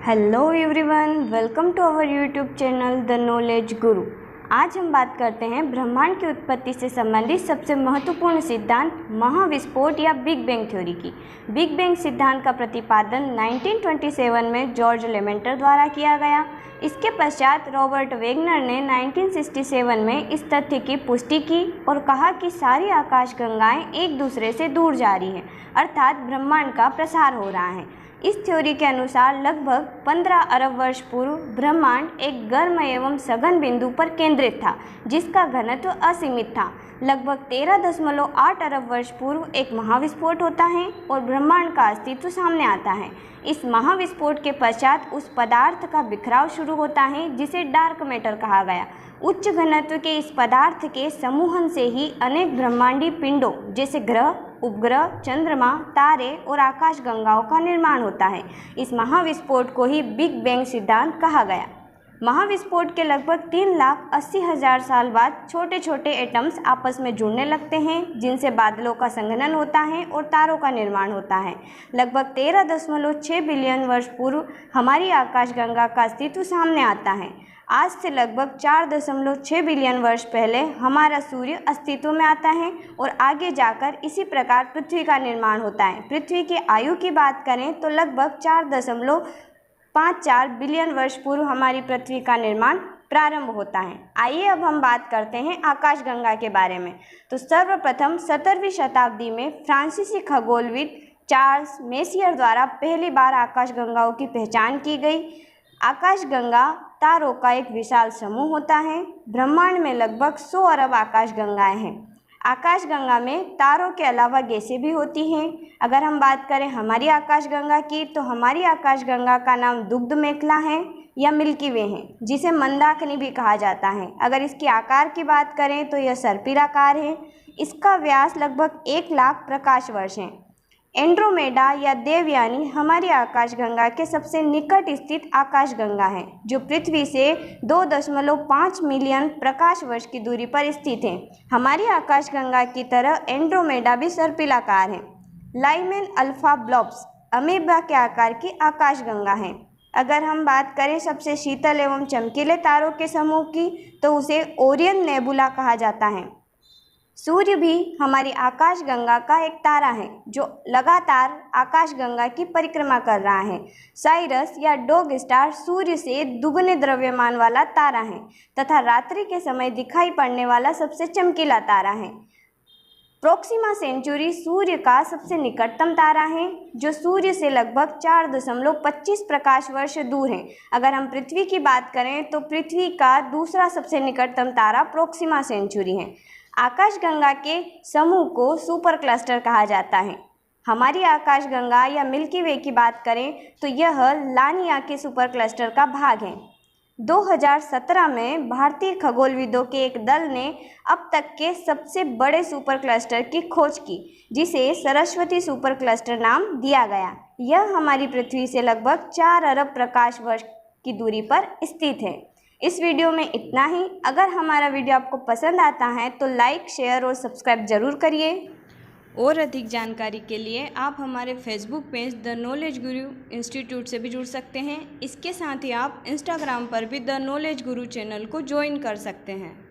Hello everyone, welcome to our YouTube channel the knowledge guru. आज हम बात करते हैं ब्रह्मांड की उत्पत्ति से संबंधित सबसे महत्वपूर्ण सिद्धांत महाविस्फोट या बिग बैंग थ्योरी की। बिग बैंग सिद्धांत का प्रतिपादन 1927 में जॉर्ज लेमेंटर द्वारा किया गया। इसके पश्चात रॉबर्ट वेगनर ने 1967 में इस तथ्य की पुष्टि की और कहा कि सारी आकाशगंगाएं एक दूसरे से दूर जा रही हैं, अर्थात ब्रह्मांड का प्रसार हो रहा है। इस थ्योरी के अनुसार लगभग 15 अरब वर्ष पूर्व ब्रह्मांड एक गर्म एवं सघन बिंदु पर केंद्रित था, जिसका घनत्व असीमित था। लगभग 13.8 अरब वर्ष पूर्व एक महाविस्फोट होता है और ब्रह्मांड का अस्तित्व सामने आता है। इस महाविस्फोट के पश्चात उस पदार्थ का बिखराव शुरू होता है जिसे डार्क मैटर कहा गया। उच्च घनत्व के इस पदार्थ के समूहन से ही अनेक ब्रह्मांडीय पिंडों जैसे ग्रह, उपग्रह, चंद्रमा, तारे और आकाशगंगाओं का निर्माण होता है। इस महाविस्फोट को ही बिग बैंग सिद्धांत कहा गया। महाविस्फोट के लगभग 3,80,000 साल बाद छोटे छोटे एटम्स आपस में जुड़ने लगते हैं, जिनसे बादलों का संघनन होता है और तारों का निर्माण होता है। लगभग 13.6 बिलियन वर्ष पूर्व हमारी आकाशगंगा का अस्तित्व सामने आता है। आज से लगभग 4.6 बिलियन वर्ष पहले हमारा सूर्य अस्तित्व में आता है और आगे जाकर इसी प्रकार पृथ्वी का निर्माण होता है। पृथ्वी की आयु की बात करें तो लगभग 4.54 बिलियन वर्ष पूर्व हमारी पृथ्वी का निर्माण प्रारंभ होता है। आइए अब हम बात करते हैं आकाशगंगा के बारे में। तो सर्वप्रथम 17वीं शताब्दी में फ्रांसीसी खगोलविद चार्ल्स मेसियर द्वारा पहली बार आकाशगंगाओं की पहचान की गई। आकाशगंगा तारों का एक विशाल समूह होता है। ब्रह्मांड में लगभग 100 अरब आकाशगंगाएं हैं। आकाशगंगा में तारों के अलावा गैसें भी होती हैं। अगर हम बात करें हमारी आकाशगंगा की, तो हमारी आकाशगंगा का नाम दुग्ध मेखला है या मिल्की वे है, जिसे मंदाकिनी भी कहा जाता है। अगर इसके आकार की बात करें तो यह सर्पिलाकार है। इसका व्यास लगभग 1 लाख प्रकाश वर्ष है। एंड्रोमेडा या देवयानी हमारी आकाशगंगा के सबसे निकट स्थित आकाशगंगा है, जो पृथ्वी से 2.5 मिलियन प्रकाश वर्ष की दूरी पर स्थित है। हमारी आकाशगंगा की तरह एंड्रोमेडा भी सर्पिलाकार है। लाइमेन अल्फा ब्लॉब्स अमीबा के आकार की आकाशगंगा है। अगर हम बात करें सबसे शीतल एवं चमकीले तारों के समूह की, तो उसे ओरियन नेबुला कहा जाता है। सूर्य भी हमारी आकाशगंगा का एक तारा है, जो लगातार आकाशगंगा की परिक्रमा कर रहा है। साइरस या डॉग स्टार सूर्य से दुगने द्रव्यमान वाला तारा है तथा रात्रि के समय दिखाई पड़ने वाला सबसे चमकीला तारा है। प्रोक्सिमा सेंचुरी सूर्य का सबसे निकटतम तारा है, जो सूर्य से लगभग 4.25 प्रकाश वर्ष दूर है। अगर हम पृथ्वी की बात करें तो पृथ्वी का दूसरा सबसे निकटतम तारा प्रोक्सिमा सेंचुरी है। आकाशगंगा के समूह को सुपर क्लस्टर कहा जाता है। हमारी आकाशगंगा या मिल्की वे की बात करें तो यह लानिया के सुपर क्लस्टर का भाग है। 2017 में भारतीय खगोलविदों के एक दल ने अब तक के सबसे बड़े सुपर क्लस्टर की खोज की, जिसे सरस्वती सुपर क्लस्टर नाम दिया गया। यह हमारी पृथ्वी से लगभग 4 अरब प्रकाश वर्ष की दूरी पर स्थित है। इस वीडियो में इतना ही। अगर हमारा वीडियो आपको पसंद आता है तो लाइक, शेयर और सब्सक्राइब जरूर करिए। और अधिक जानकारी के लिए आप हमारे Facebook page the knowledge Guru institute से भी जुड़ सकते हैं। इसके साथ ही आप इंस्टाग्राम पर भी द नॉलेज गुरु चैनल को ज्वाइन कर सकते हैं।